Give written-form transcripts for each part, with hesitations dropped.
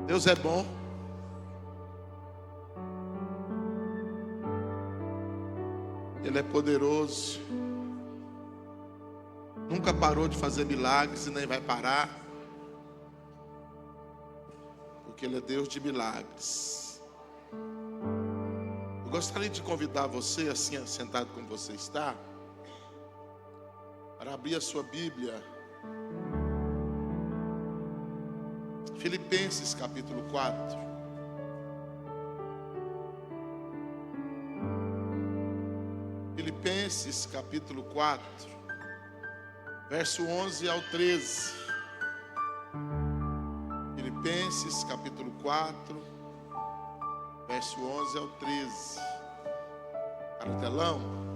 Deus é bom. Ele é poderoso. Nunca parou de fazer milagres e nem vai parar. Porque Ele é Deus de milagres. Eu gostaria de convidar você, assim, sentado como você está, para abrir a sua Bíblia. Filipenses capítulo 4. Filipenses capítulo 4, verso 11 ao 13. Filipenses capítulo 4, verso 11 ao 13. Para o telão.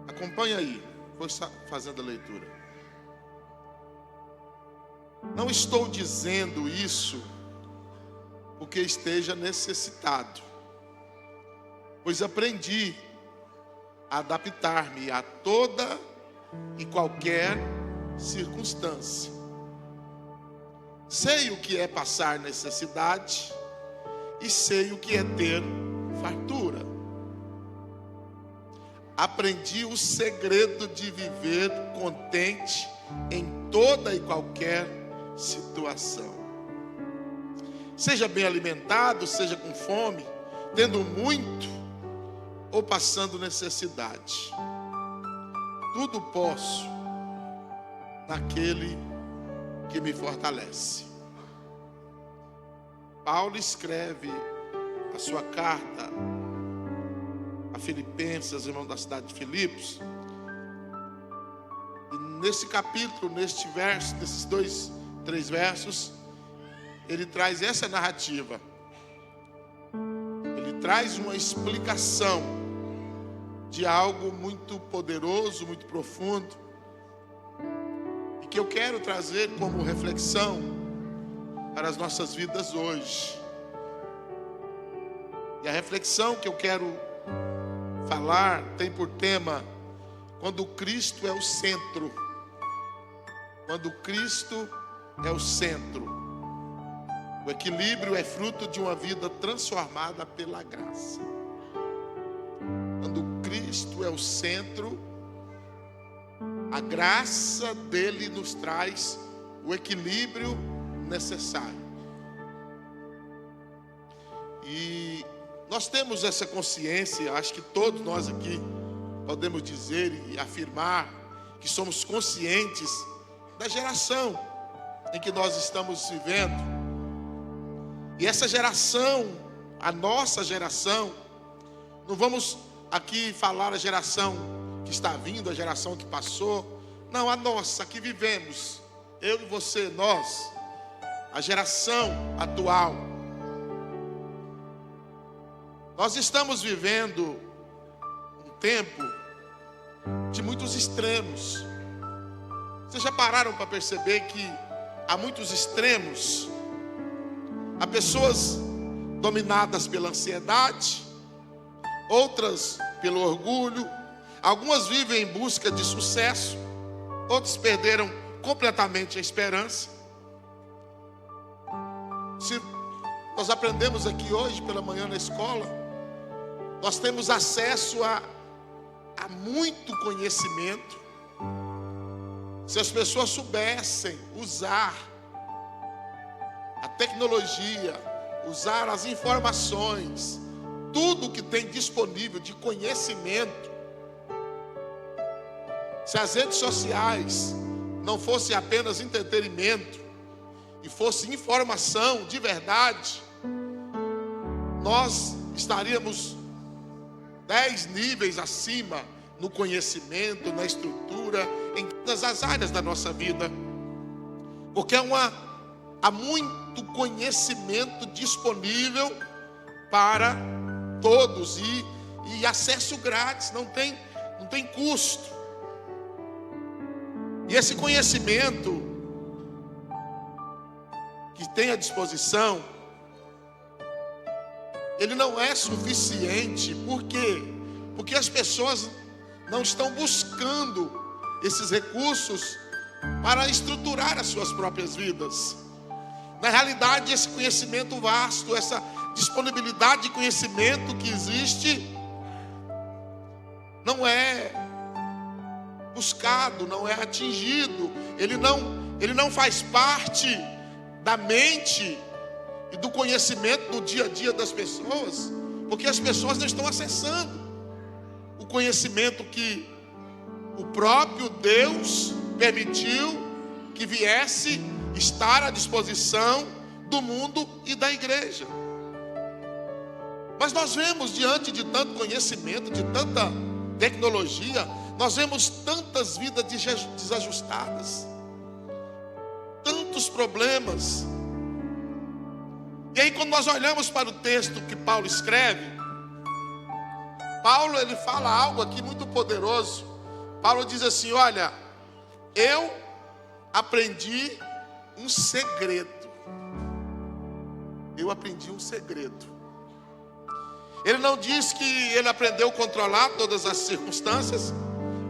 Acompanha aí, vou fazendo a leitura. Não estou dizendo isso porque esteja necessitado, pois aprendi a adaptar-me a toda e qualquer circunstância. Sei o que é passar necessidade e sei o que é ter fartura. Aprendi o segredo de viver contente em toda e qualquer situação. Seja bem alimentado, seja com fome, tendo muito ou passando necessidade. Tudo posso naquele que me fortalece. Paulo escreve a sua carta a Filipenses, irmão da cidade de Filipos. E nesse capítulo, neste verso, nesses 3 versos, ele traz essa narrativa. Ele traz uma explicação de algo muito poderoso, muito profundo, e que eu quero trazer como reflexão para as nossas vidas hoje. E a reflexão que eu quero falar tem por tema: quando Cristo é o centro. Quando Cristo é o centro. O equilíbrio é fruto de uma vida transformada pela graça. Quando Cristo é o centro, a graça dele nos traz o equilíbrio necessário. E nós temos essa consciência, acho que todos nós aqui podemos dizer e afirmar que somos conscientes da geração em que nós estamos vivendo. E essa geração, a nossa geração, não vamos aqui falar a geração que está vindo, a geração que passou, não, a nossa que vivemos, eu e você, nós, a geração atual. Nós estamos vivendo um tempo de muitos extremos. Vocês já pararam para perceber que há muitos extremos? Há pessoas dominadas pela ansiedade, outras pelo orgulho, algumas vivem em busca de sucesso, outros perderam completamente a esperança. Se nós aprendemos aqui hoje pela manhã na escola, nós temos acesso a muito conhecimento. Se as pessoas soubessem usar a tecnologia, usar as informações, tudo que tem disponível de conhecimento, se as redes sociais não fossem apenas entretenimento e fosse informação de verdade, nós estaríamos 10 níveis acima no conhecimento, na estrutura, em todas as áreas da nossa vida. Porque há muito conhecimento disponível para todos e acesso grátis, não tem custo. E esse conhecimento que tem à disposição, ele não é suficiente. Por quê? Porque as pessoas não estão buscando esses recursos para estruturar as suas próprias vidas. Na realidade, esse conhecimento vasto, essa disponibilidade de conhecimento que existe, não é buscado, não é atingido, ele não faz parte da mente e do conhecimento do dia a dia das pessoas, porque as pessoas não estão acessando o conhecimento que o próprio Deus permitiu que viesse estar à disposição do mundo e da igreja. Mas nós vemos, diante de tanto conhecimento, de tanta tecnologia, nós vemos tantas vidas desajustadas, tantos problemas. E aí, quando nós olhamos para o texto que Paulo escreve, Paulo, ele fala algo aqui muito poderoso. Paulo diz assim: olha, eu aprendi um segredo. Eu aprendi um segredo. Ele não diz que ele aprendeu a controlar todas as circunstâncias.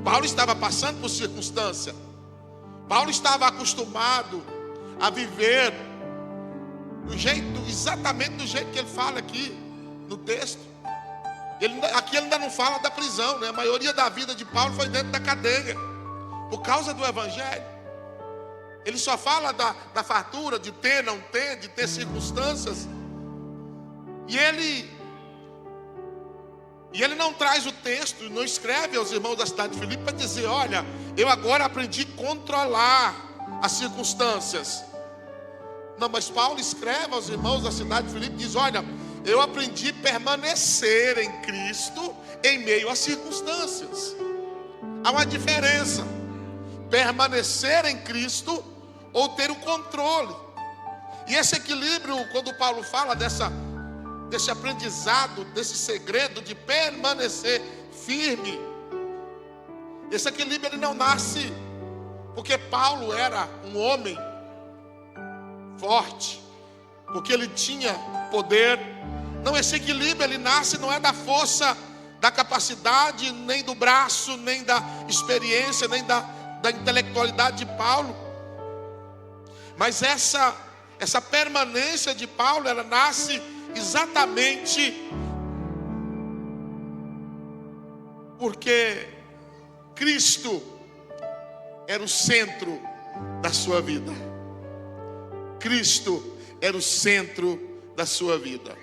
Paulo estava passando por circunstância. Paulo estava acostumado a viver exatamente do jeito que ele fala aqui no texto. Aqui ele ainda não fala da prisão, né? A maioria da vida de Paulo foi dentro da cadeia, por causa do evangelho. Ele só fala da fartura, de ter, não ter, de ter circunstâncias. E ele não traz o texto, não escreve aos irmãos da cidade de Filipe para dizer: olha, eu agora aprendi a controlar as circunstâncias. Não, mas Paulo escreve aos irmãos da cidade de Filipe e diz: olha, eu aprendi a permanecer em Cristo em meio às circunstâncias. Há uma diferença: permanecer em Cristo ou ter o controle. E esse equilíbrio, quando Paulo fala desse aprendizado, desse segredo de permanecer firme, esse equilíbrio ele não nasce porque Paulo era um homem forte, porque ele tinha poder. Não, esse equilíbrio ele nasce, não é da força, da capacidade, nem do braço, nem da experiência, nem da intelectualidade de Paulo. Mas essa permanência de Paulo, ela nasce exatamente porque Cristo era o centro da sua vida. Cristo era o centro da sua vida.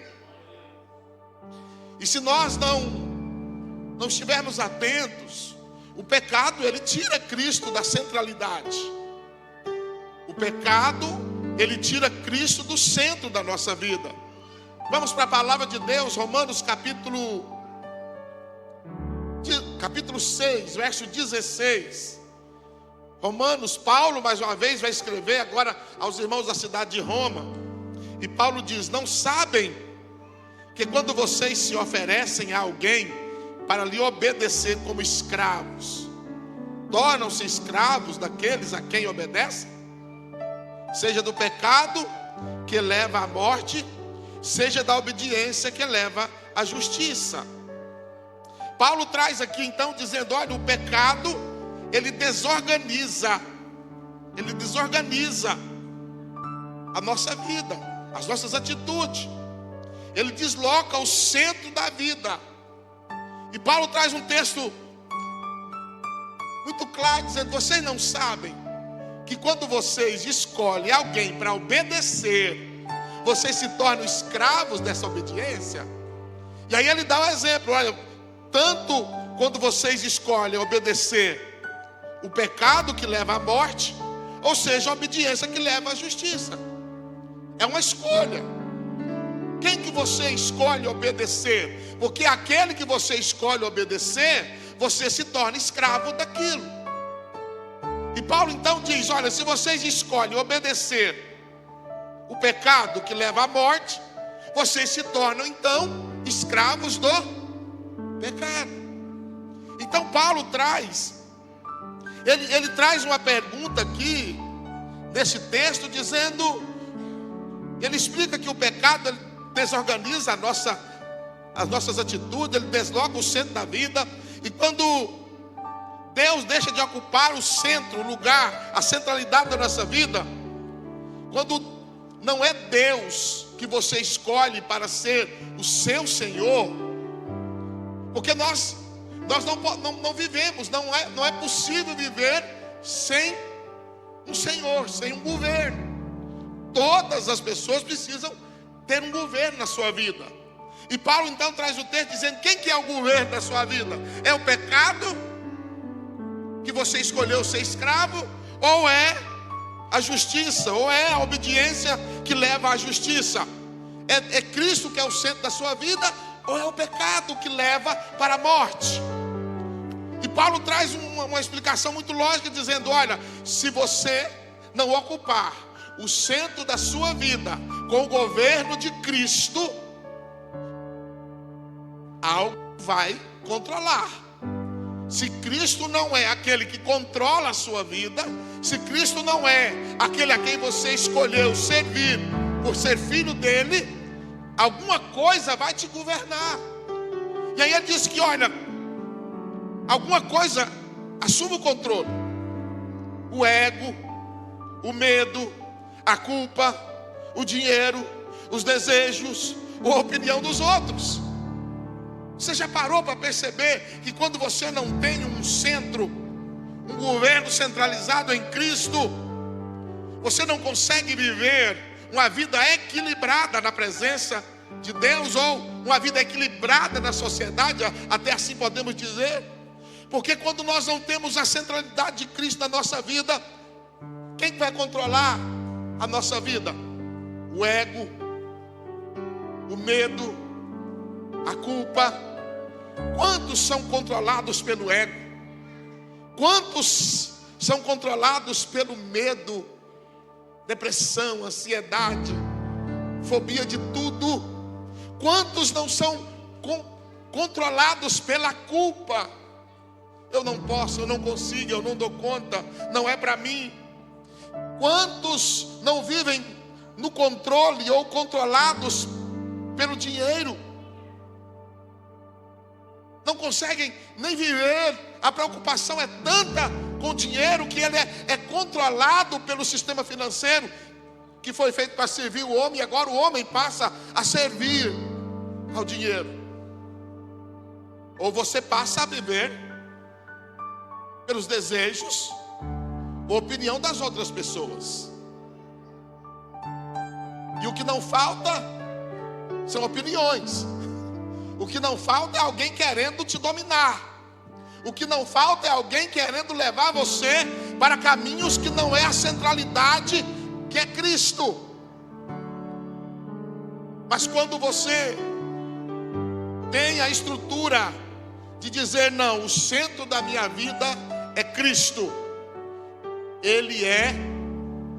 E se nós não estivermos atentos, o pecado ele tira Cristo da centralidade. O pecado ele tira Cristo do centro da nossa vida. Vamos para a palavra de Deus, Romanos capítulo 6, verso 16. Romanos, Paulo mais uma vez vai escrever agora aos irmãos da cidade de Roma. E Paulo diz: não sabem que quando vocês se oferecem a alguém para lhe obedecer como escravos, tornam-se escravos daqueles a quem obedecem? Seja do pecado que leva à morte, seja da obediência que leva à justiça. Paulo traz aqui então dizendo: olha, o pecado ele desorganiza a nossa vida, as nossas atitudes. Ele desloca o centro da vida. E Paulo traz um texto muito claro dizendo: vocês não sabem que quando vocês escolhem alguém para obedecer, vocês se tornam escravos dessa obediência? E aí ele dá um exemplo: olha, tanto quando vocês escolhem obedecer o pecado que leva à morte, ou seja, a obediência que leva à justiça. É uma escolha. Quem que você escolhe obedecer? Porque aquele que você escolhe obedecer, você se torna escravo daquilo. E Paulo então diz: olha, se vocês escolhem obedecer o pecado que leva à morte, vocês se tornam então escravos do pecado. Então Paulo traz ele traz uma pergunta aqui nesse texto, dizendo, ele explica que o pecado ele desorganiza as nossas atitudes, ele desloca o centro da vida. E quando Deus deixa de ocupar o centro, o lugar, a centralidade da nossa vida, quando não é Deus que você escolhe para ser o seu Senhor. Porque nós não vivemos, não é possível viver sem um Senhor, sem um governo. Todas as pessoas precisam ter um governo na sua vida. E Paulo então traz o texto dizendo: quem que é o governo da sua vida? É o pecado que você escolheu ser escravo, ou é a justiça, ou é a obediência que leva à justiça? É Cristo que é o centro da sua vida, ou é o pecado que leva para a morte? E Paulo traz uma explicação muito lógica, dizendo: olha, se você não ocupar o centro da sua vida com o governo de Cristo, algo vai controlar. Se Cristo não é aquele que controla a sua vida, se Cristo não é aquele a quem você escolheu servir por ser filho dele, alguma coisa vai te governar. E aí ele diz que, olha, alguma coisa assume o controle: o ego, o medo, a culpa, o dinheiro, os desejos, a opinião dos outros. Você já parou para perceber que quando você não tem um centro, um governo centralizado em Cristo, você não consegue viver uma vida equilibrada na presença de Deus, ou uma vida equilibrada na sociedade, até assim podemos dizer? Porque quando nós não temos a centralidade de Cristo na nossa vida, quem vai controlar a nossa vida? O ego, o medo, a culpa. Quantos são controlados pelo ego? Quantos são controlados pelo medo, depressão, ansiedade, fobia de tudo? Quantos não são controlados pela culpa? Eu não posso, eu não consigo, eu não dou conta, não é para mim. Quantos não vivem no controle ou controlados pelo dinheiro? Não conseguem nem viver. A preocupação é tanta com o dinheiro que ele é controlado pelo sistema financeiro, que foi feito para servir o homem, e agora o homem passa a servir ao dinheiro. Ou você passa a viver pelos desejos, ou opinião das outras pessoas. E o que não falta são opiniões. O que não falta é alguém querendo te dominar. O que não falta é alguém querendo levar você para caminhos que não é a centralidade, que é Cristo. Mas quando você tem a estrutura de dizer: não, o centro da minha vida é Cristo, Ele é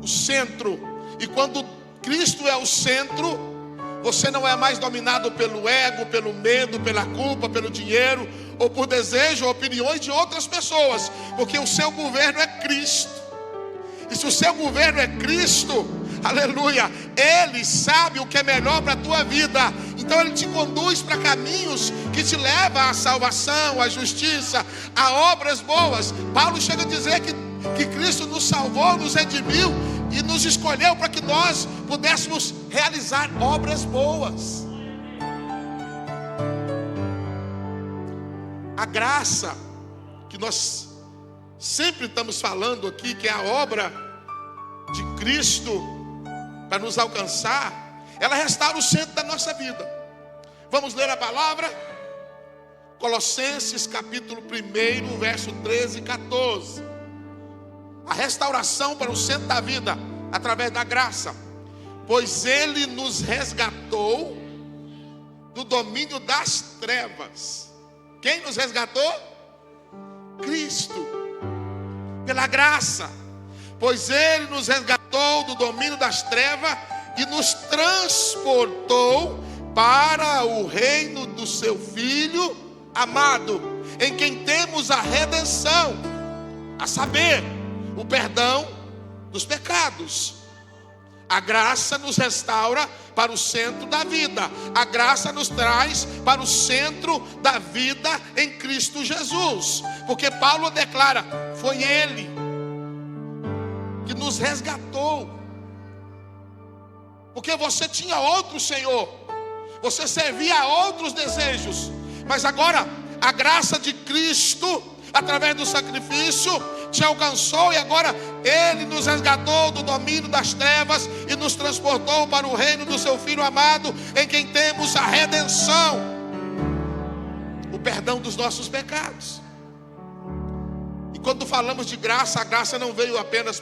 o centro. E quando Cristo é o centro, você não é mais dominado pelo ego, pelo medo, pela culpa, pelo dinheiro, ou por desejo ou opiniões de outras pessoas, porque o seu governo é Cristo. E se o seu governo é Cristo, aleluia, Ele sabe o que é melhor para a tua vida. Então Ele te conduz para caminhos que te levam à salvação, à justiça, a obras boas. Paulo chega a dizer que Cristo nos salvou, nos redimiu e nos escolheu para que nós pudéssemos realizar obras boas. A graça que nós sempre estamos falando aqui, que é a obra de Cristo para nos alcançar, ela restaura o centro da nossa vida. Vamos ler a palavra? Colossenses capítulo 1, verso 13 e 14. A restauração para o centro da vida através da graça. Pois Ele nos resgatou do domínio das trevas. Quem nos resgatou? Cristo. Pela graça. Pois Ele nos resgatou do domínio das trevas e nos transportou para o reino do seu Filho amado, em quem temos a redenção, a saber, o perdão dos pecados. A graça nos restaura para o centro da vida. A graça nos traz para o centro da vida em Cristo Jesus. Porque Paulo declara: foi Ele que nos resgatou. Porque você tinha outro Senhor, você servia a outros desejos, mas agora a graça de Cristo, através do sacrifício, te alcançou, e agora Ele nos resgatou do domínio das trevas e nos transportou para o reino do seu Filho amado, em quem temos a redenção, o perdão dos nossos pecados. E quando falamos de graça, a graça não veio apenas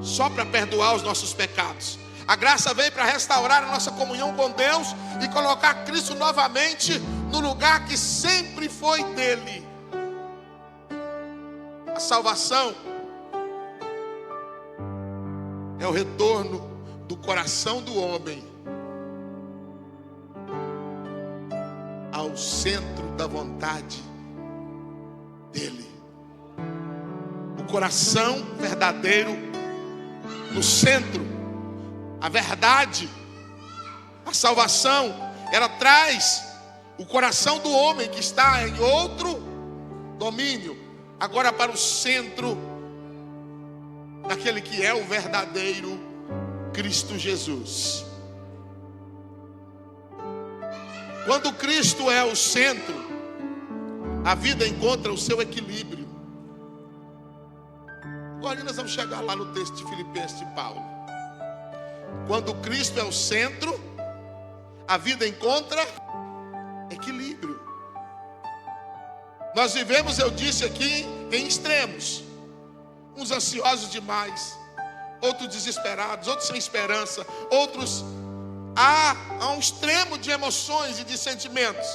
só para perdoar os nossos pecados. A graça veio para restaurar a nossa comunhão com Deus e colocar Cristo novamente no lugar que sempre foi dele. A salvação é o retorno do coração do homem ao centro da vontade dele. O coração verdadeiro no centro. A verdade, a salvação, ela traz o coração do homem que está em outro domínio, agora para o centro daquele que é o verdadeiro Cristo Jesus. Quando Cristo é o centro, a vida encontra o seu equilíbrio. Agora nós vamos chegar lá no texto de Filipenses de Paulo. Quando Cristo é o centro, a vida encontra equilíbrio. Nós vivemos, eu disse aqui, em extremos. Uns ansiosos demais, outros desesperados, outros sem esperança, outros há um extremo de emoções e de sentimentos.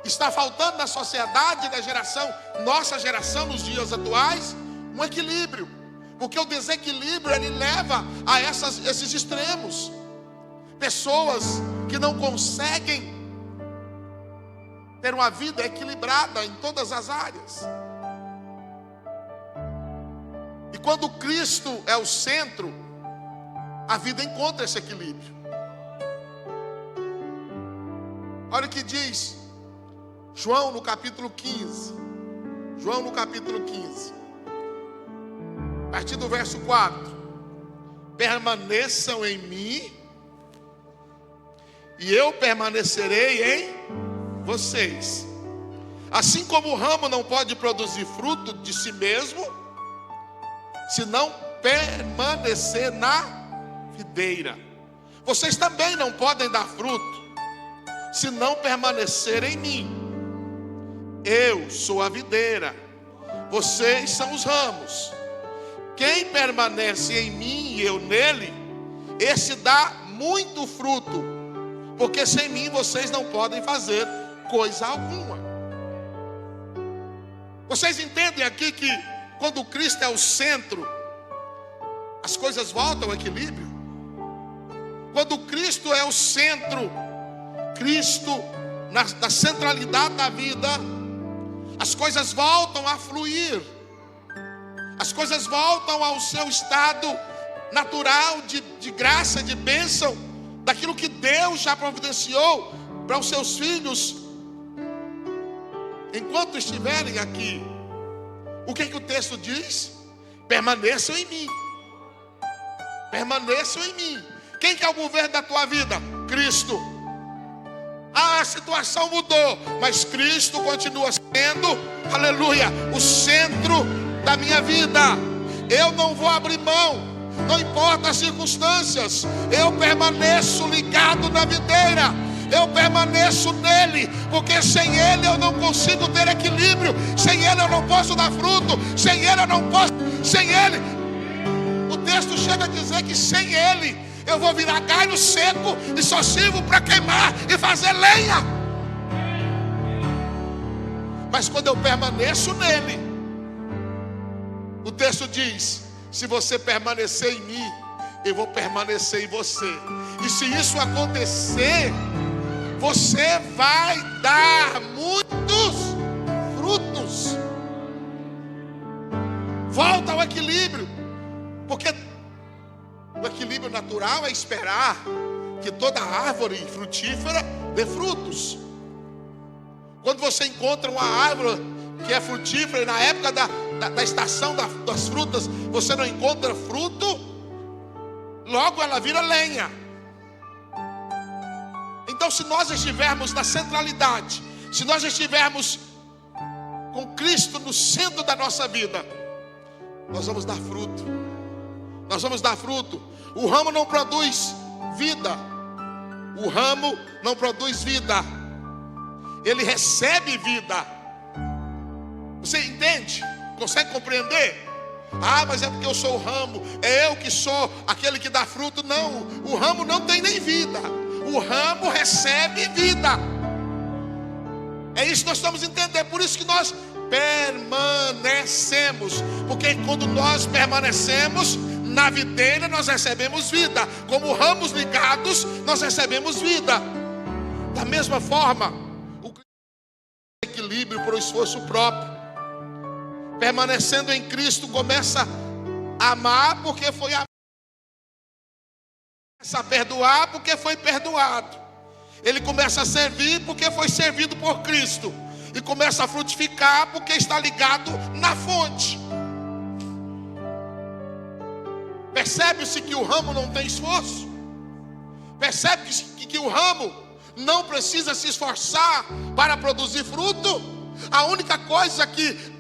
Está faltando na sociedade da geração, nossa geração nos dias atuais, um equilíbrio. Porque o desequilíbrio, ele leva a esses extremos. Pessoas que não conseguem ter uma vida equilibrada em todas as áreas. E quando Cristo é o centro, a vida encontra esse equilíbrio. Olha o que diz João no capítulo 15. João no capítulo 15. A partir do verso 4: permaneçam em mim e eu permanecerei em vocês. Assim como o ramo não pode produzir fruto de si mesmo, se não permanecer na videira, vocês também não podem dar fruto, se não permanecer em mim. Eu sou a videira, vocês são os ramos. Quem permanece em mim e eu nele, esse dá muito fruto, porque sem mim vocês não podem fazer coisa alguma. Vocês entendem aqui que quando Cristo é o centro, as coisas voltam ao equilíbrio? Quando Cristo é o centro, Cristo na centralidade da vida, as coisas voltam a fluir. As coisas voltam ao seu estado natural de graça, de bênção, daquilo que Deus já providenciou para os seus filhos enquanto estiverem aqui. O que o texto diz? Permaneçam em mim. Permaneçam em mim. Quem que é o governo da tua vida? Cristo. A situação mudou, mas Cristo continua sendo, aleluia, o centro da minha vida. Eu não vou abrir mão, não importa as circunstâncias. Eu permaneço ligado na videira, eu permaneço nele, porque sem ele eu não consigo ter equilíbrio, sem ele eu não posso dar fruto, sem ele eu não posso, sem ele, o texto chega a dizer que sem ele eu vou virar galho seco e só sirvo para queimar e fazer lenha. Mas quando eu permaneço nele, o texto diz: se você permanecer em mim, eu vou permanecer em você. E se isso acontecer, você vai dar muitos frutos. Volta ao equilíbrio. Porque O equilíbrio natural é esperar que toda árvore frutífera dê frutos. Quando você encontra uma árvore que é frutífera e na época da estação das frutas você não encontra fruto, logo ela vira lenha. Então, se nós estivermos na centralidade, se nós estivermos com Cristo no centro da nossa vida, nós vamos dar fruto. Nós vamos dar fruto. O ramo não produz vida. O ramo não produz vida. Ele recebe vida. Você entende? Consegue compreender? Ah, mas é porque eu sou o ramo, é eu que sou aquele que dá fruto. Não, o ramo não tem nem vida. O ramo recebe vida. É isso que nós estamos entendendo. Por isso que nós permanecemos. Porque quando nós permanecemos na videira, nós recebemos vida. Como ramos ligados, nós recebemos vida. Da mesma forma, o equilíbrio para o esforço próprio. Permanecendo em Cristo, começa a amar porque foi amado. Começa a perdoar porque foi perdoado. Ele começa a servir porque foi servido por Cristo. E começa a frutificar porque está ligado na fonte. Percebe-se que o ramo não tem esforço. Percebe-se que o ramo não precisa se esforçar para produzir fruto. A única coisa que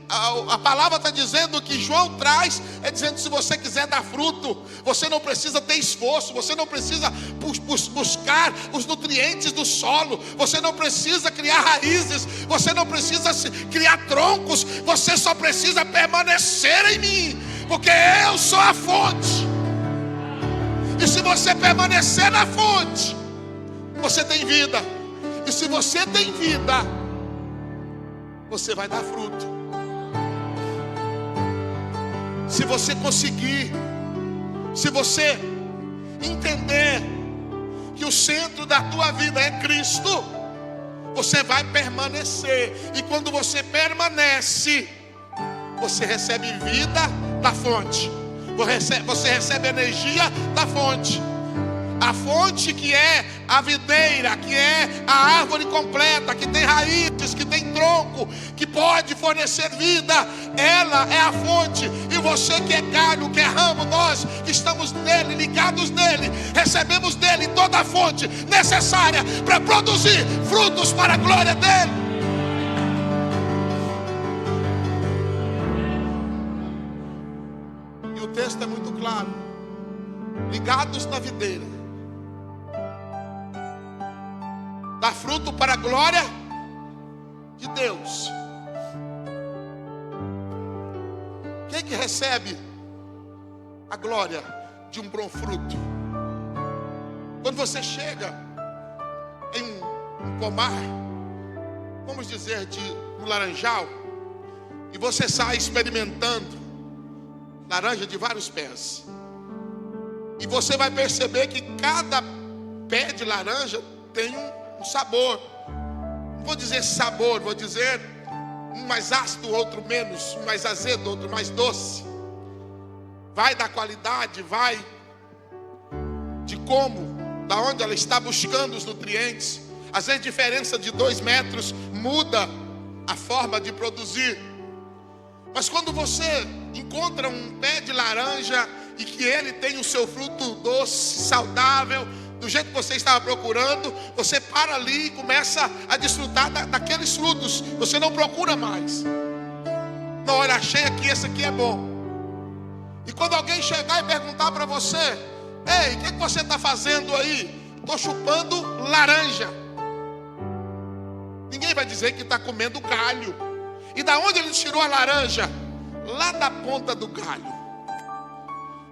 a palavra está dizendo, que João traz, é dizendo: se você quiser dar fruto, você não precisa ter esforço, você não precisa buscar os nutrientes do solo, você não precisa criar raízes, você não precisa criar troncos, você só precisa permanecer em mim, porque eu sou a fonte. E se você permanecer na fonte, você tem vida. E se você tem vida, você vai dar fruto. Se você conseguir, se você entender que o centro da tua vida é Cristo, você vai permanecer. E quando você permanece, você recebe vida da fonte. Você recebe energia da fonte. A fonte que é a videira, que é a árvore completa, que tem raízes, que tem tronco, que pode fornecer vida, ela é a fonte. E você que é galho, que é ramo, nós que estamos nele, ligados nele, recebemos dele toda a fonte necessária para produzir frutos para a glória dele. E o texto é muito claro: ligados na videira, dá fruto para a glória de Deus. Quem que recebe a glória de um bom fruto? Quando você chega em um pomar, vamos dizer de um laranjal, e você sai experimentando laranja de vários pés, e você vai perceber que cada pé de laranja tem um sabor. Não vou dizer sabor, vou dizer um mais ácido, outro menos, um mais azedo, outro mais doce. Vai da qualidade, vai de como, da onde ela está buscando os nutrientes. Às vezes a diferença de 2 metros muda a forma de produzir. Mas quando você encontra um pé de laranja e que ele tem o seu fruto doce, saudável, do jeito que você estava procurando, você para ali e começa a desfrutar daqueles frutos. Você não procura mais. Não, olha, achei aqui, esse aqui é bom. E quando alguém chegar e perguntar para você: ei, o que você está fazendo aí? Estou chupando laranja. Ninguém vai dizer que está comendo galho. E da onde ele tirou a laranja? Lá da ponta do galho.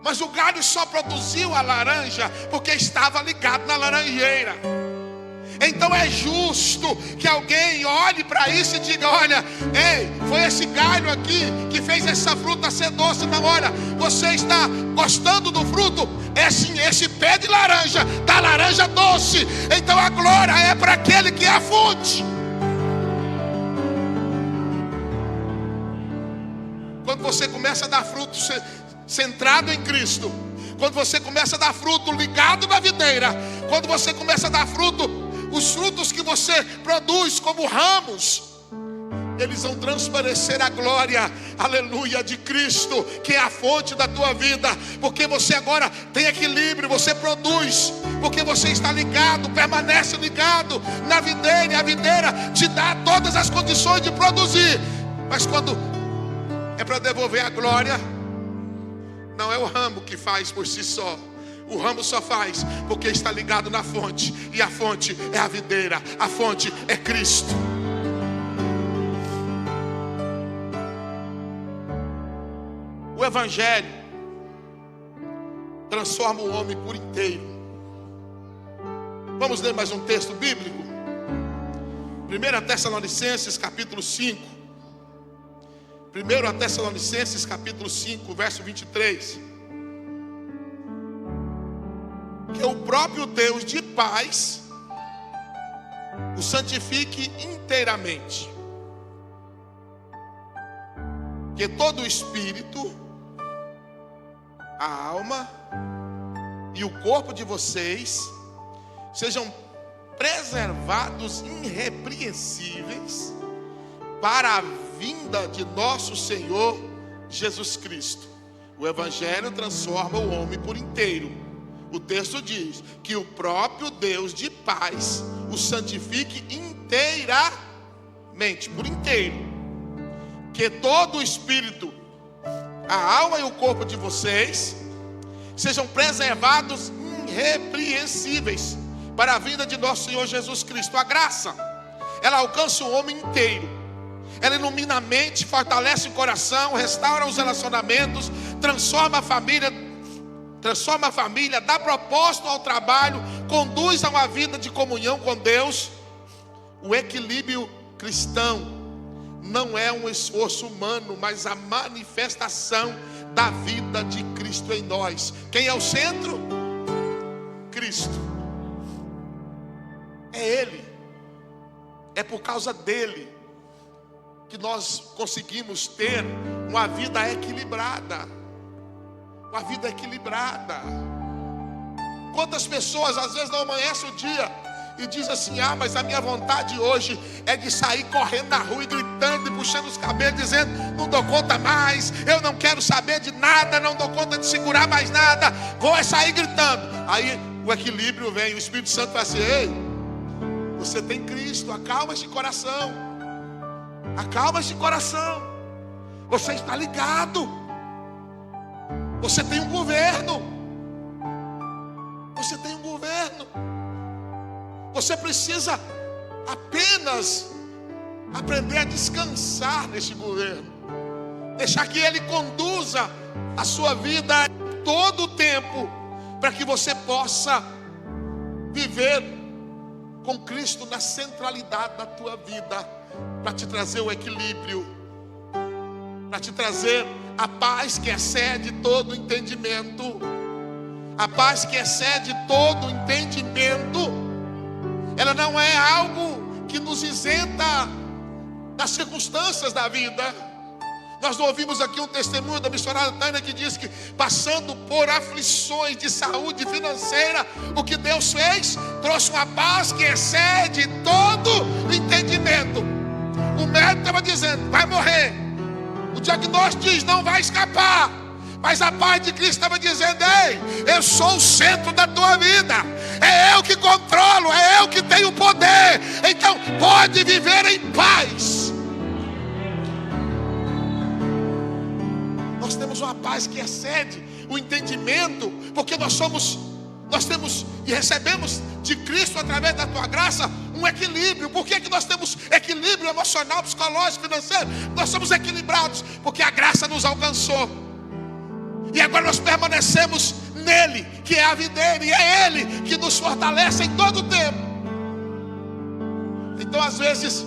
Mas o galho só produziu a laranja porque estava ligado na laranjeira. Então é justo que alguém olhe para isso e diga: olha, ei, foi esse galho aqui que fez essa fruta ser doce. Não, olha, você está gostando do fruto? É sim, esse pé de laranja, da laranja doce. Então a glória é para aquele que é a fonte. Quando você começa a dar fruto centrado em Cristo, quando você começa a dar fruto ligado na videira, quando você começa a dar fruto, os frutos que você produz como ramos, eles vão transparecer a glória, aleluia, de Cristo, que é a fonte da tua vida, porque você agora tem equilíbrio, você produz, porque você está ligado, permanece ligado na videira, e a videira te dá todas as condições de produzir. Mas quando é para devolver a glória, não é o ramo que faz por si só. O ramo só faz porque está ligado na fonte, e a fonte é a videira, a fonte é Cristo. O Evangelho transforma o homem por inteiro. Vamos ler mais um texto bíblico? 1 Tessalonicenses capítulo 5. 1 Tessalonicenses capítulo 5, verso 23. Que o próprio Deus de paz o santifique inteiramente. Que todo o espírito, a alma e o corpo de vocês sejam preservados irrepreensíveis para a vinda de nosso Senhor Jesus Cristo. O Evangelho transforma o homem por inteiro. O texto diz que o próprio Deus de paz o santifique inteiramente, por inteiro. Que todo o espírito, a alma e o corpo de vocês sejam preservados irrepreensíveis para a vinda de nosso Senhor Jesus Cristo. A graça, ela alcança o homem inteiro. Ela ilumina a mente, fortalece o coração, restaura os relacionamentos, transforma a família, dá propósito ao trabalho, conduz a uma vida de comunhão com Deus. O equilíbrio cristão não é um esforço humano, mas a manifestação da vida de Cristo em nós. Quem é o centro? Cristo. É Ele. É por causa dele que nós conseguimos ter uma vida equilibrada. Uma vida equilibrada. Quantas pessoas às vezes não amanhecem o dia e diz assim: ah, mas a minha vontade hoje é de sair correndo na rua e gritando e puxando os cabelos, dizendo: não dou conta mais, eu não quero saber de nada, não dou conta de segurar mais nada, vou sair gritando. Aí o equilíbrio vem, o Espírito Santo fala assim: ei, você tem Cristo, acalma este coração, acalma este coração, você está ligado, você tem um governo, você tem um governo. Você precisa apenas aprender a descansar neste governo, deixar que Ele conduza a sua vida todo o tempo, para que você possa viver com Cristo na centralidade da tua vida, para te trazer o equilíbrio, para te trazer a paz que excede todo entendimento. A paz que excede todo entendimento, ela não é algo que nos isenta das circunstâncias da vida. Nós ouvimos aqui um testemunho da missionária Tânia, que diz que passando por aflições de saúde financeira, o que Deus fez? Trouxe uma paz que excede todo o entendimento. O médico estava dizendo: vai morrer. O diagnóstico diz: não vai escapar. Mas a paz de Cristo estava dizendo: ei, eu sou o centro da tua vida, é eu que controlo, é eu que tenho poder, então pode viver em paz. Nós temos uma paz que excede o entendimento, porque nós temos e recebemos de Cristo, através da tua graça, um equilíbrio. Por que nós temos equilíbrio emocional, psicológico, financeiro? Nós somos equilibrados porque a graça nos alcançou. E agora nós permanecemos nele, que é a videira, e é ele que nos fortalece em todo o tempo. Então às vezes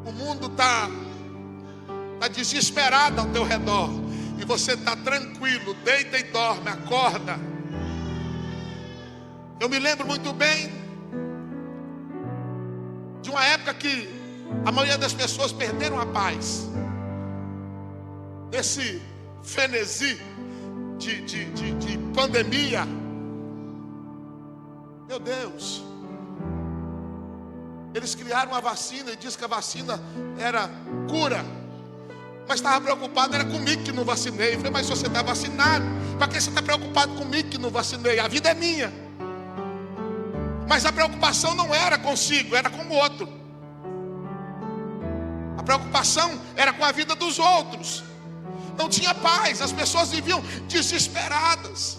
o mundo está desesperado ao teu redor, e você está tranquilo, deita e dorme, acorda. Eu me lembro muito bem de uma época que a maioria das pessoas perderam a paz. Nesse frenesi de pandemia. Meu Deus. Eles criaram uma vacina e diz que a vacina era cura. Mas estava preocupado, era comigo que não vacinei. Eu falei, mas se você está vacinado, para que você está preocupado comigo que não vacinei? A vida é minha. Mas a preocupação não era consigo, era com o outro. A preocupação era com a vida dos outros. Não tinha paz, as pessoas viviam desesperadas.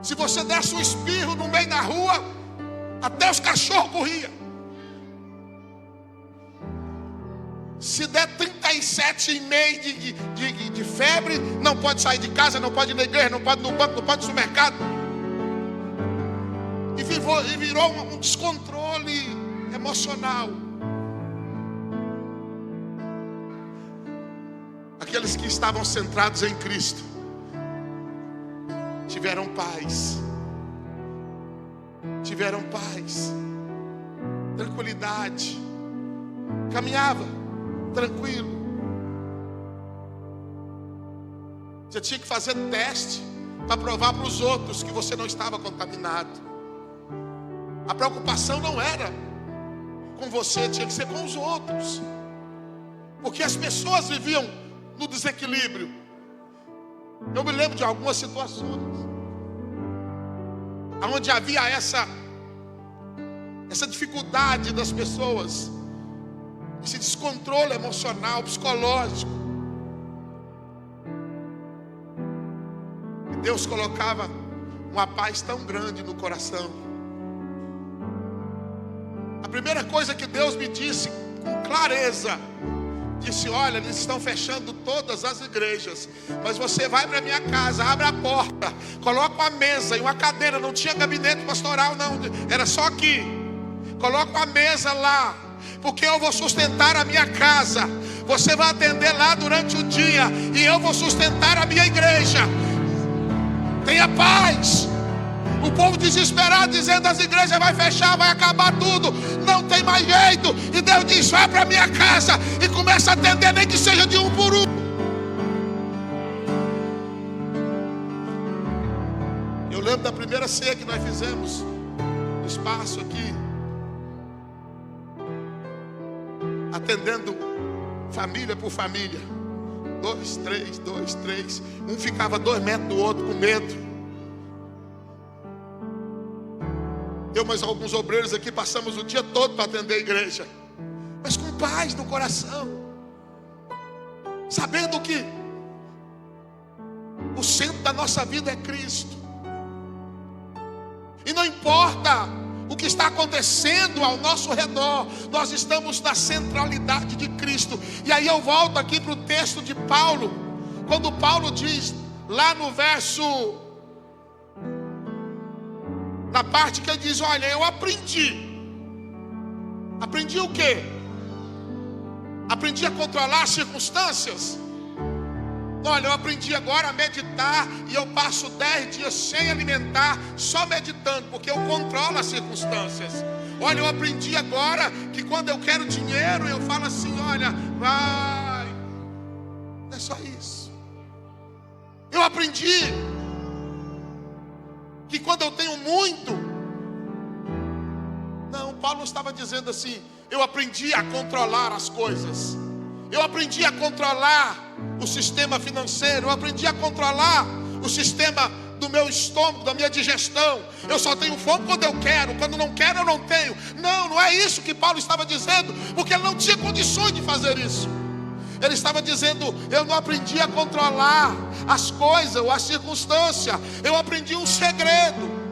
Se você desse um espirro no meio da rua, até os cachorros corriam. Se der 37,5 de febre, não pode sair de casa, não pode ir na igreja, não pode ir no banco, não pode ir no supermercado. E virou um descontrole emocional. Aqueles que estavam centrados em Cristo tiveram paz, tranquilidade, caminhava tranquilo. Você tinha que fazer teste para provar para os outros que você não estava contaminado. A preocupação não era com você, tinha que ser com os outros, porque as pessoas viviam no desequilíbrio. Eu me lembro de algumas situações onde havia essa dificuldade das pessoas, esse descontrole emocional, psicológico. E Deus colocava uma paz tão grande no coração. A primeira coisa que Deus me disse com clareza, disse, olha, eles estão fechando todas as igrejas, mas você vai para minha casa, abre a porta, coloca uma mesa e uma cadeira. Não tinha gabinete pastoral não, era só aqui. Coloca uma mesa lá, porque eu vou sustentar a minha casa. Você vai atender lá durante o dia e eu vou sustentar a minha igreja. Tenha paz. O povo desesperado dizendo, as igrejas vai fechar, vai acabar tudo, não tem mais jeito. E Deus diz, vai para minha casa e começa a atender, nem que seja de um por um. Eu lembro da primeira ceia que nós fizemos no espaço aqui, atendendo família por família, 2, 3, 2, 3. Um ficava 2 metros do outro com medo. Eu mais alguns obreiros aqui passamos o dia todo para atender a igreja, mas com paz no coração, sabendo que o centro da nossa vida é Cristo. E não importa o que está acontecendo ao nosso redor, nós estamos na centralidade de Cristo. E aí eu volto aqui para o texto de Paulo, quando Paulo diz lá no verso, na parte que ele diz, olha, eu aprendi o quê? Aprendi a controlar as circunstâncias. Olha, eu aprendi agora a meditar, e eu passo 10 dias sem alimentar, só meditando, porque eu controlo as circunstâncias. Olha, eu aprendi agora que quando eu quero dinheiro, eu falo assim, olha, vai. Não é só isso. Eu aprendi que quando eu tenho muito, não, Paulo estava dizendo assim, eu aprendi a controlar as coisas. Eu aprendi a controlar o sistema financeiro, eu aprendi a controlar o sistema do meu estômago, da minha digestão. Eu só tenho fome quando eu quero, quando não quero eu não tenho. Não, não é isso que Paulo estava dizendo, porque ele não tinha condições de fazer isso. Ele estava dizendo, eu não aprendi a controlar as coisas ou a circunstância. Eu aprendi um segredo.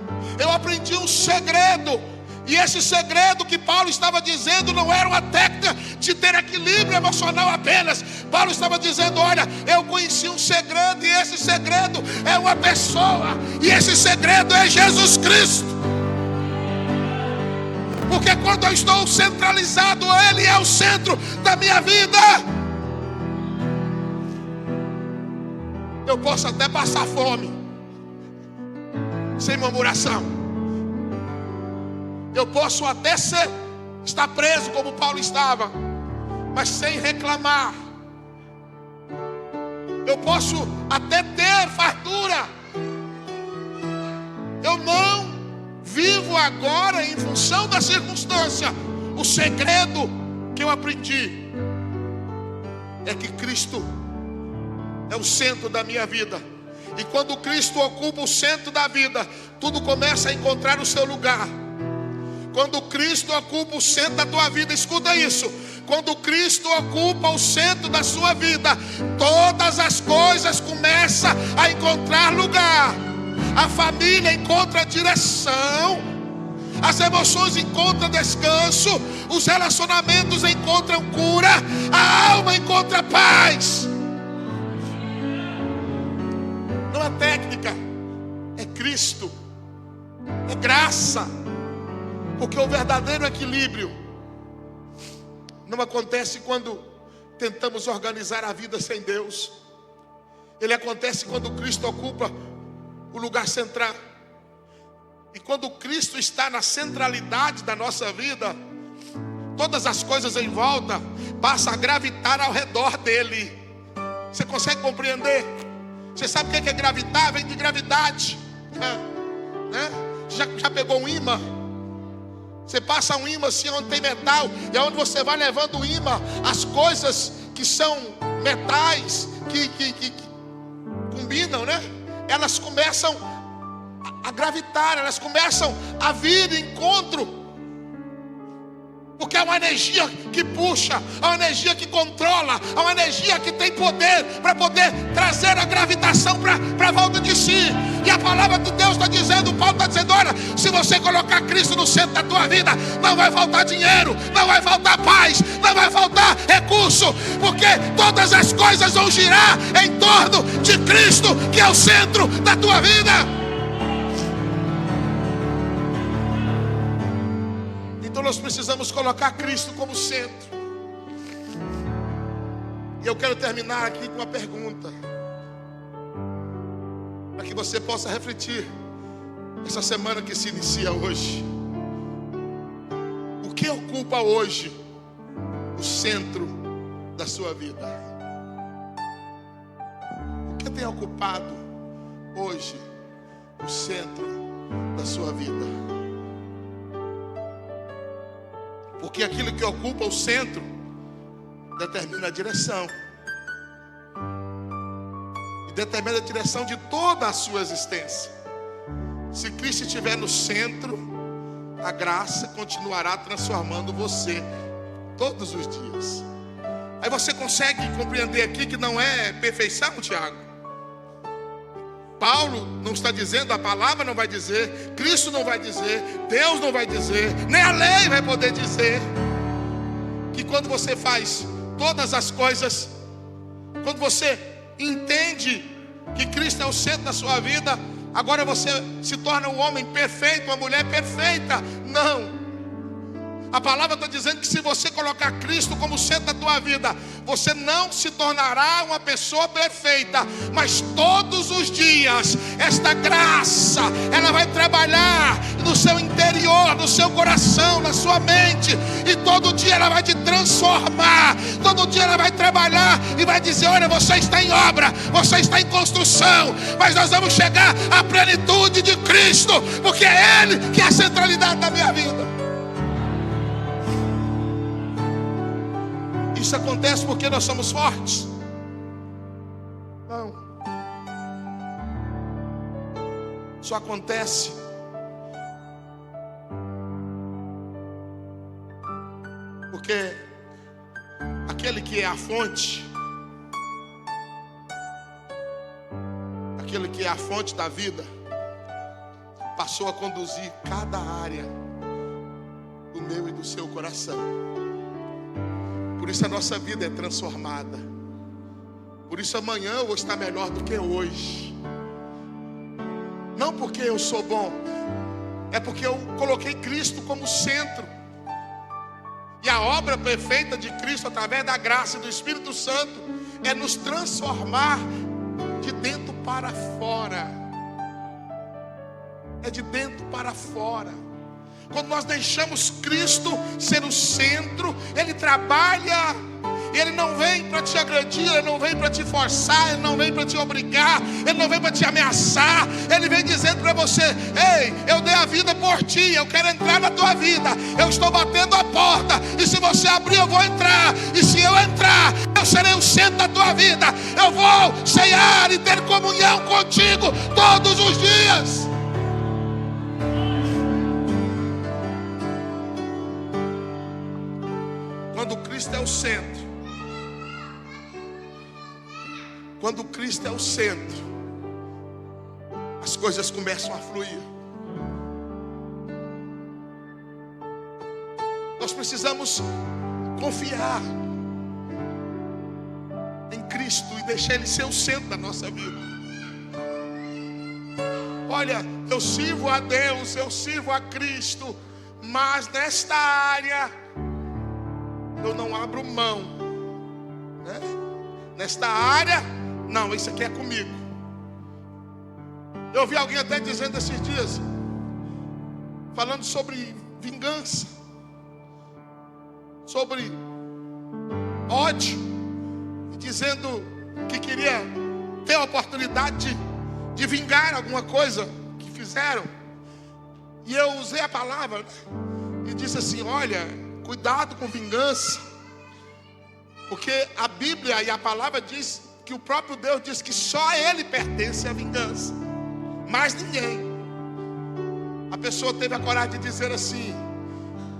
E esse segredo que Paulo estava dizendo não era uma técnica de ter equilíbrio emocional apenas. Paulo estava dizendo, olha, eu conheci um segredo, e esse segredo é uma pessoa, e esse segredo é Jesus Cristo. Porque quando eu estou centralizado, Ele é o centro da minha vida. Eu posso até passar fome, sem murmuração. Eu posso até estar preso como Paulo estava, mas sem reclamar. eu posso até ter fartura. Eu não vivo agora em função da circunstância. O segredo que eu aprendi é que Cristo é o centro da minha vida. E quando Cristo ocupa o centro da vida, tudo começa a encontrar o seu lugar. Quando Cristo ocupa o centro da tua vida, escuta isso. Quando Cristo ocupa o centro da sua vida, todas as coisas começam a encontrar lugar. A família encontra direção, as emoções encontram descanso, os relacionamentos encontram cura, a alma encontra paz. Não é técnica, é Cristo, é graça. Porque o verdadeiro equilíbrio não acontece quando tentamos organizar a vida sem Deus. Ele acontece quando Cristo ocupa o lugar central. E quando Cristo está na centralidade da nossa vida, todas as coisas em volta passam a gravitar ao redor dele. Você consegue compreender? Você sabe o que é gravitar? Vem de gravidade, né? Já pegou um imã? Você passa um imã assim onde tem metal, e é onde você vai levando o imã. As coisas que são metais, que combinam, né? Elas começam a gravitar, elas começam a vir de encontro. Porque é uma energia que puxa, é uma energia que controla, é uma energia que tem poder para poder trazer a gravitação para a volta de si. E a palavra de Deus está dizendo, Paulo está dizendo, olha, se você colocar Cristo no centro da tua vida, não vai faltar dinheiro, não vai faltar paz, não vai faltar recurso, porque todas as coisas vão girar em torno de Cristo, que é o centro da tua vida. Então nós precisamos colocar Cristo como centro. E eu quero terminar aqui com uma pergunta, para que você possa refletir essa semana que se inicia hoje. O que ocupa hoje o centro da sua vida? O que tem ocupado hoje o centro da sua vida? Porque aquilo que ocupa o centro determina a direção. E determina a direção de toda a sua existência. Se Cristo estiver no centro, a graça continuará transformando você todos os dias. Aí você consegue compreender aqui que não é perfeição, Tiago? Paulo não está dizendo, a palavra não vai dizer, Cristo não vai dizer, Deus não vai dizer, nem a lei vai poder dizer que quando você faz todas as coisas, quando você entende que Cristo é o centro da sua vida, agora você se torna um homem perfeito, uma mulher perfeita. Não. A palavra está dizendo que se você colocar Cristo como centro da tua vida, você não se tornará uma pessoa perfeita, mas todos os dias esta graça, ela vai trabalhar no seu interior, no seu coração, na sua mente, e todo dia ela vai te transformar, todo dia ela vai trabalhar e vai dizer, olha, você está em obra, você está em construção, mas nós vamos chegar à plenitude de Cristo, porque é Ele que é a centralidade da minha vida. Isso acontece porque nós somos fortes? Não. Só acontece porque aquele que é a fonte, aquele que é a fonte da vida, passou a conduzir cada área do meu e do seu coração. Por isso a nossa vida é transformada. Por isso amanhã eu vou estar melhor do que hoje. Não porque eu sou bom, é porque eu coloquei Cristo como centro. E a obra perfeita de Cristo, através da graça e do Espírito Santo, é nos transformar de dentro para fora. É de dentro para fora. Quando nós deixamos Cristo ser o centro, Ele trabalha, e Ele não vem para para te agredir, Ele não vem para te forçar, Ele não vem para te obrigar, Ele não vem para te ameaçar. Ele vem dizendo para você: ei, eu dei a vida por ti, eu quero entrar na tua vida, eu estou batendo a porta, e se você abrir eu vou entrar, e se eu entrar eu serei o centro da tua vida, eu vou ceiar e ter comunhão contigo todos os dias. Quando Cristo é o centro, quando Cristo é o centro, as coisas começam a fluir. Nós precisamos confiar em Cristo e deixar Ele ser o centro da nossa vida. Olha, eu sirvo a Deus, eu sirvo a Cristo, mas nesta área eu não abro mão, né? Nesta área, não, isso aqui é comigo. Eu vi alguém até dizendo esses dias, falando sobre vingança, sobre ódio, dizendo que queria ter a oportunidade de vingar alguma coisa que fizeram. E eu usei a palavra, né? E disse assim: olha, cuidado com vingança, porque a Bíblia e a palavra diz que o próprio Deus diz que só a Ele pertence a vingança, mais ninguém. A pessoa teve a coragem de dizer assim: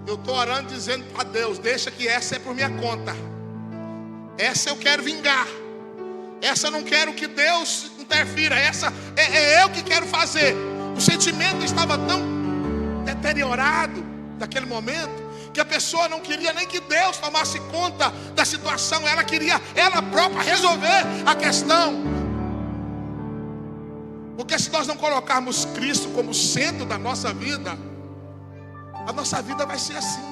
eu estou orando dizendo para Deus, deixa que essa é por minha conta, essa eu quero vingar, essa eu não quero que Deus interfira, essa é eu que quero fazer. O sentimento estava tão deteriorado naquele momento, que a pessoa não queria nem que Deus tomasse conta da situação, ela queria ela própria resolver a questão. Porque se nós não colocarmos Cristo como centro da nossa vida, a nossa vida vai ser assim.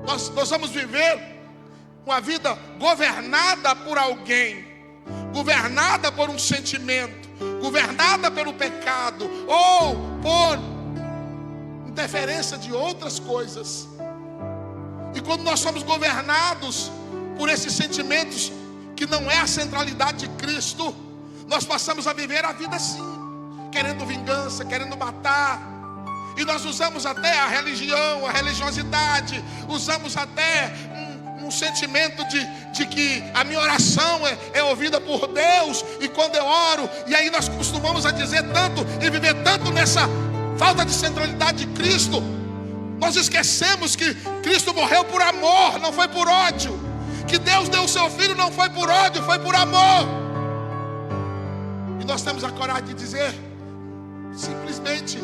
Nós vamos viver uma vida governada por alguém, governada por um sentimento, governada pelo pecado, ou por interferência de outras coisas. E quando nós somos governados por esses sentimentos, que não é a centralidade de Cristo, nós passamos a viver a vida assim, querendo vingança, querendo matar. E nós usamos até a religião, a religiosidade, usamos até um sentimento de que a minha oração é ouvida por Deus, e quando eu oro, e aí nós costumamos a dizer tanto e viver tanto nessa falta de centralidade de Cristo, nós esquecemos que Cristo morreu por amor, não foi por ódio, que Deus deu o seu Filho não foi por ódio, foi por amor. E nós temos a coragem de dizer simplesmente: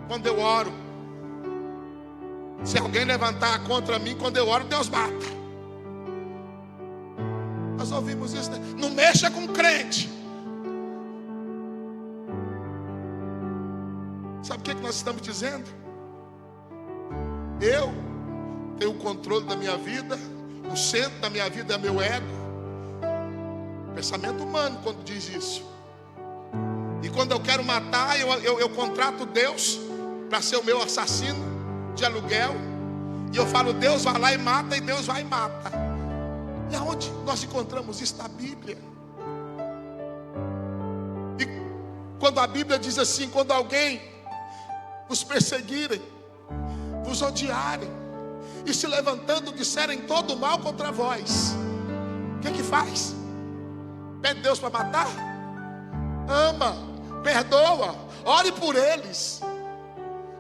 quando eu oro, se alguém levantar contra mim, quando eu oro, Deus mata. Nós ouvimos isso, né? Não mexa com crente. Sabe o que nós estamos dizendo? Eu tenho o controle da minha vida, o centro da minha vida é meu ego. Pensamento humano quando diz isso. E quando eu quero matar, eu contrato Deus para ser o meu assassino de aluguel. E eu falo: Deus vai lá e mata, e Deus vai e mata. E aonde nós encontramos isso? Na Bíblia. E quando a Bíblia diz assim: quando alguém vos perseguirem, vos odiarem, e se levantando disserem todo o mal contra vós, o que faz? Pede Deus para matar? Ama, perdoa, ore por eles.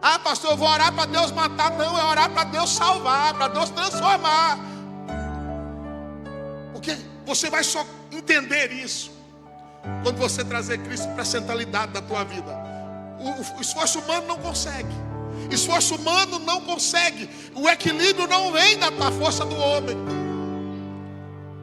Ah, pastor, eu vou orar para Deus matar. Não, é orar para Deus salvar, para Deus transformar. Porque você vai só entender isso quando você trazer Cristo para a centralidade da tua vida. O esforço humano não consegue. Esforço humano não consegue. O equilíbrio não vem da força do homem.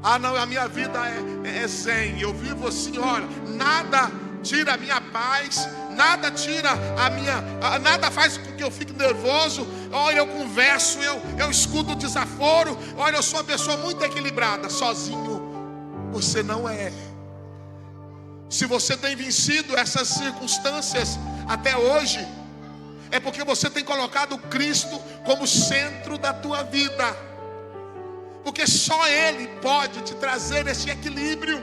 Ah, não, a minha vida é zen. Eu vivo assim, olha, nada tira a minha paz, nada tira a minha, nada faz com que eu fique nervoso. Olha, eu converso, eu escuto o desaforo. Olha, eu sou uma pessoa muito equilibrada. Sozinho você não é. Se você tem vencido essas circunstâncias até hoje, é porque você tem colocado Cristo como centro da tua vida. Porque só Ele pode te trazer esse equilíbrio.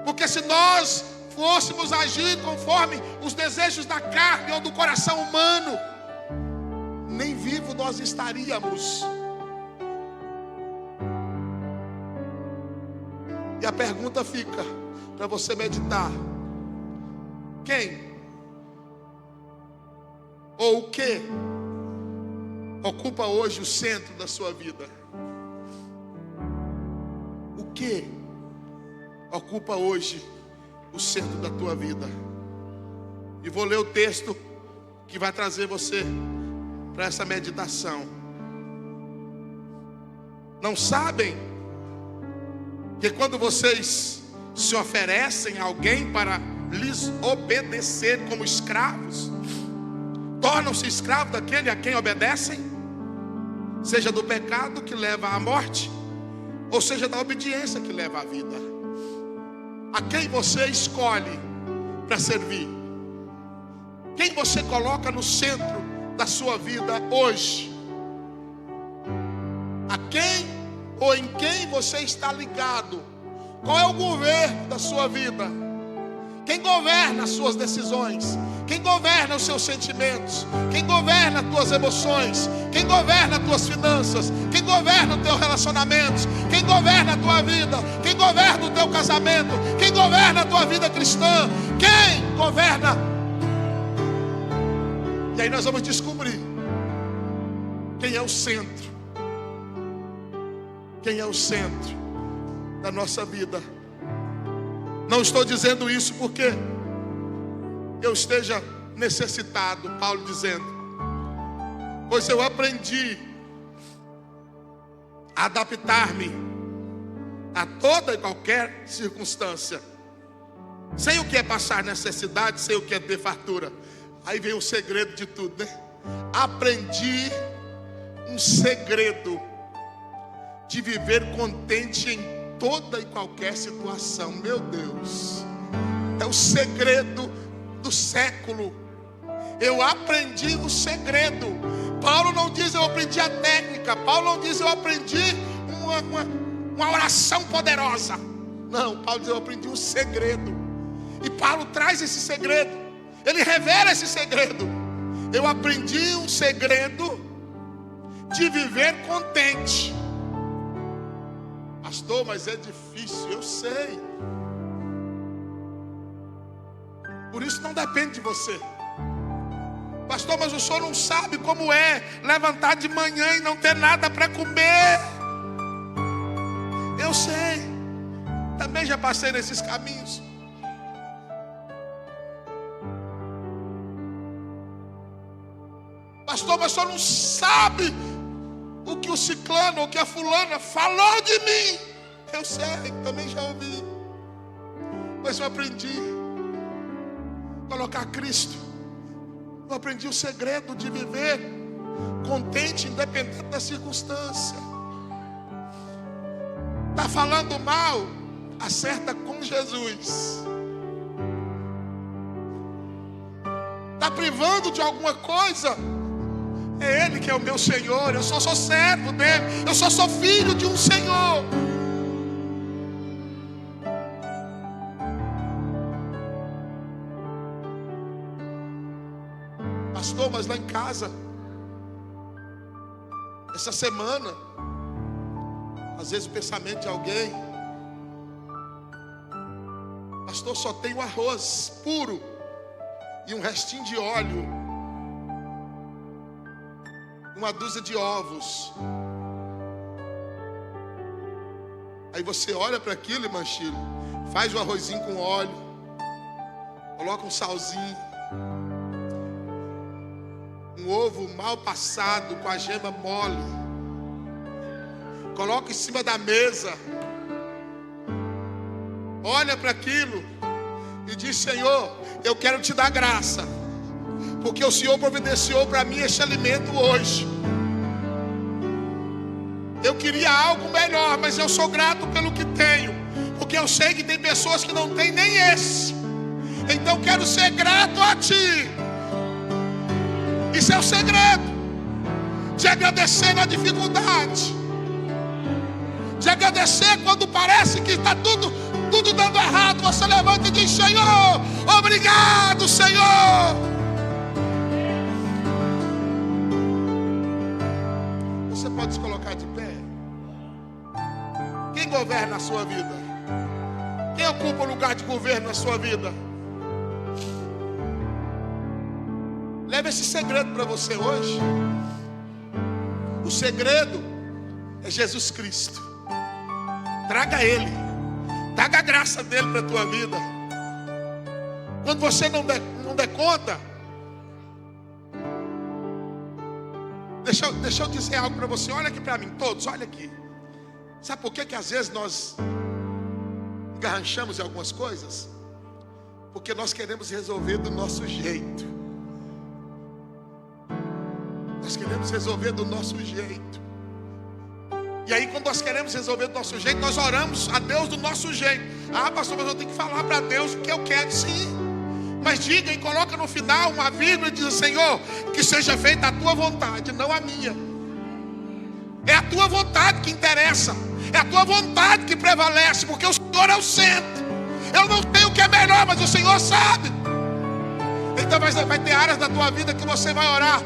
Porque se nós fôssemos agir conforme os desejos da carne ou do coração humano, nem vivo nós estaríamos. E a pergunta fica para você meditar: quem ou o que ocupa hoje o centro da sua vida? O que ocupa hoje o centro da tua vida? E vou ler o texto que vai trazer você para essa meditação. Não sabem que quando vocês se oferecem a alguém para lhes obedecer como escravos, tornam-se escravos daquele a quem obedecem, seja do pecado que leva à morte, ou seja da obediência que leva à vida? A quem você escolhe para servir? Quem você coloca no centro da sua vida hoje? A quem ou em quem você está ligado? Qual é o governo da sua vida? Quem governa as suas decisões? Quem governa os seus sentimentos? Quem governa as tuas emoções? Quem governa as tuas finanças? Quem governa os teus relacionamentos? Quem governa a tua vida? Quem governa o teu casamento? Quem governa a tua vida cristã? Quem governa? E aí nós vamos descobrir quem é o centro. Quem é o centro da nossa vida. Não estou dizendo isso porque eu esteja necessitado, Paulo dizendo, pois eu aprendi a adaptar-me a toda e qualquer circunstância. Sei o que é passar necessidade, sei o que é ter fartura. Aí vem o segredo de tudo, né? Aprendi um segredo de viver contente em toda e qualquer situação. Meu Deus, é o segredo do século. Eu aprendi o segredo. Paulo não diz eu aprendi a técnica. Paulo não diz eu aprendi uma oração poderosa. Não, Paulo diz eu aprendi um segredo. E Paulo traz esse segredo. Ele revela esse segredo. Eu aprendi um segredo de viver contente. Pastor, mas é difícil, eu sei. Por isso não depende de você. Pastor, mas o senhor não sabe como é levantar de manhã e não ter nada para comer. Eu sei. Também já passei nesses caminhos. Pastor, mas o senhor não sabe o que o ciclano ou que a fulana falou de mim. Eu sei, também já ouvi. Mas eu aprendi a colocar Cristo. Eu aprendi o segredo de viver contente, independente da circunstância. Está falando mal? Acerta com Jesus. Está privando de alguma coisa? É Ele que é o meu Senhor. Eu só sou servo dele. Eu só sou filho de um Senhor. Pastor, mas lá em casa, essa semana, às vezes o pensamento de alguém: pastor, só tem o arroz puro e um restinho de óleo, uma dúzia de ovos. Aí você olha para aquilo, irmã Chile, faz o arrozinho com óleo, coloca um salzinho, um ovo mal passado com a gema mole, coloca em cima da mesa, olha para aquilo e diz: Senhor, eu quero te dar graça, porque o Senhor providenciou para mim este alimento hoje. Eu queria algo melhor, mas eu sou grato pelo que tenho, porque eu sei que tem pessoas que não têm nem esse. Então quero ser grato a Ti. Isso é o segredo de agradecer na dificuldade. agradecer quando parece que está tudo dando errado. Você levanta e diz: Senhor, obrigado, Senhor. Você pode se colocar de pé. Quem governa a sua vida? Quem ocupa o lugar de governo na sua vida? Leve esse segredo para você hoje. O segredo é Jesus Cristo. Traga Ele. Traga a graça dele para a tua vida. Quando você não der conta, deixa eu dizer algo para você. Olha aqui para mim, todos, olha aqui. Sabe por que às vezes nós engarranchamos em algumas coisas? Porque nós queremos resolver do nosso jeito. Nós queremos resolver do nosso jeito. E aí quando nós queremos resolver do nosso jeito, nós oramos a Deus do nosso jeito. Ah, pastor, mas eu tenho que falar para Deus o que eu quero. Sim, mas diga e coloca no final uma vírgula e diz: Senhor, que seja feita a tua vontade, não a minha. É a tua vontade que interessa. É a tua vontade que prevalece, porque o Senhor é o centro. Eu não sei o que é melhor, mas o Senhor sabe. Então vai ter áreas da tua vida que você vai orar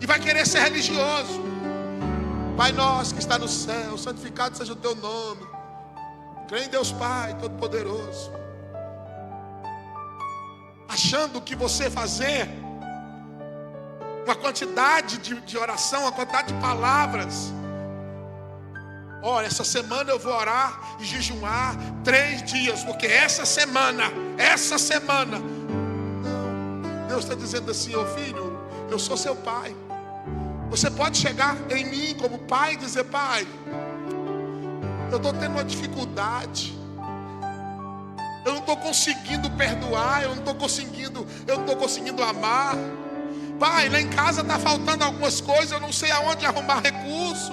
e vai querer ser religioso. Pai nosso que está no céu, santificado seja o teu nome. Crê em Deus Pai Todo-Poderoso. Achando que você fazer uma quantidade de oração, uma quantidade de palavras. Olha, essa semana eu vou orar e jejuar 3 dias, porque essa semana. Não, Deus está dizendo assim: ô filho, eu sou seu pai. Você pode chegar em mim como pai e dizer: Pai, eu estou tendo uma dificuldade. Eu não estou conseguindo perdoar, eu não estou conseguindo amar. Pai, lá em casa está faltando algumas coisas, eu não sei aonde arrumar recurso.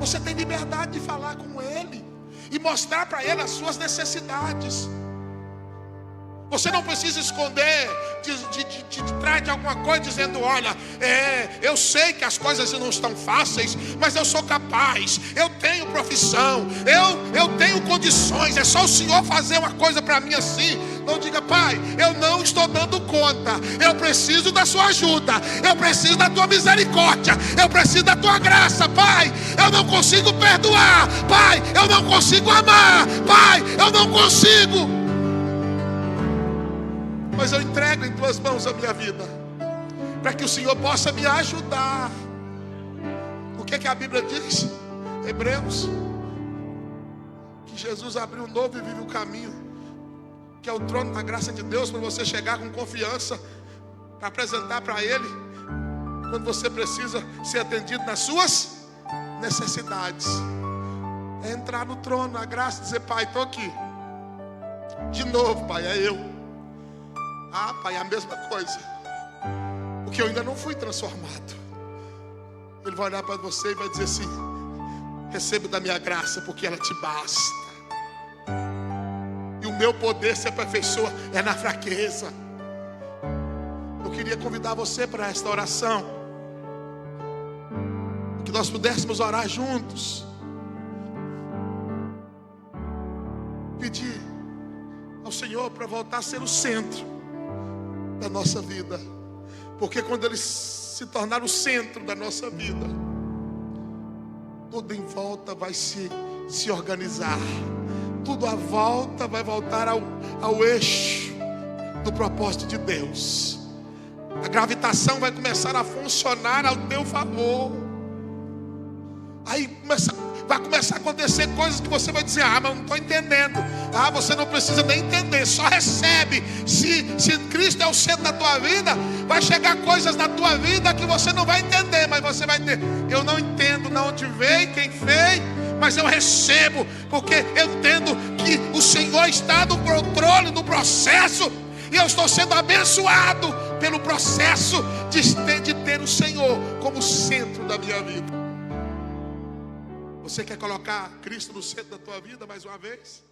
Você tem liberdade de falar com Ele e mostrar para Ele as suas necessidades. Você não precisa esconder de trás de alguma coisa, dizendo: olha, eu sei que as coisas não estão fáceis, mas eu sou capaz, eu tenho profissão, eu tenho condições, é só o Senhor fazer uma coisa para mim assim. Não diga: Pai, eu não estou dando conta, eu preciso da sua ajuda, eu preciso da tua misericórdia, eu preciso da tua graça. Pai, eu não consigo perdoar. Pai, eu não consigo amar. Pai, eu não consigo. Mas eu entrego em tuas mãos a minha vida, para que o Senhor possa me ajudar. O que a Bíblia diz? Hebreus, que Jesus abriu um novo e vivo caminho, que é o trono da graça de Deus, para você chegar com confiança, para apresentar para Ele, quando você precisa ser atendido nas suas necessidades. É entrar no trono, a graça, e dizer: Pai, estou aqui. De novo, Pai, é eu. Ah, Pai, é a mesma coisa, porque eu ainda não fui transformado. Ele vai olhar para você e vai dizer assim: receba da minha graça, porque ela te basta. E o meu poder se aperfeiçoa é na fraqueza. Eu queria convidar você para esta oração, que nós pudéssemos orar juntos, pedir ao Senhor para voltar a ser o centro da nossa vida, porque quando Ele se tornar o centro da nossa vida, tudo em volta vai se organizar, tudo à volta vai voltar ao eixo do propósito de Deus. A gravitação vai começar a funcionar ao teu favor. Aí vai começar a acontecer coisas que você vai dizer: ah, mas eu não estou entendendo. Ah, você não precisa nem entender, só recebe. Se Cristo é o centro da tua vida, vai chegar coisas na tua vida que você não vai entender, mas você vai ter: eu não entendo de onde veio, quem fez, mas eu recebo, porque eu entendo que o Senhor está no controle, no processo, e eu estou sendo abençoado pelo processo de ter o Senhor como centro da minha vida. Você quer colocar Cristo no centro da tua vida mais uma vez?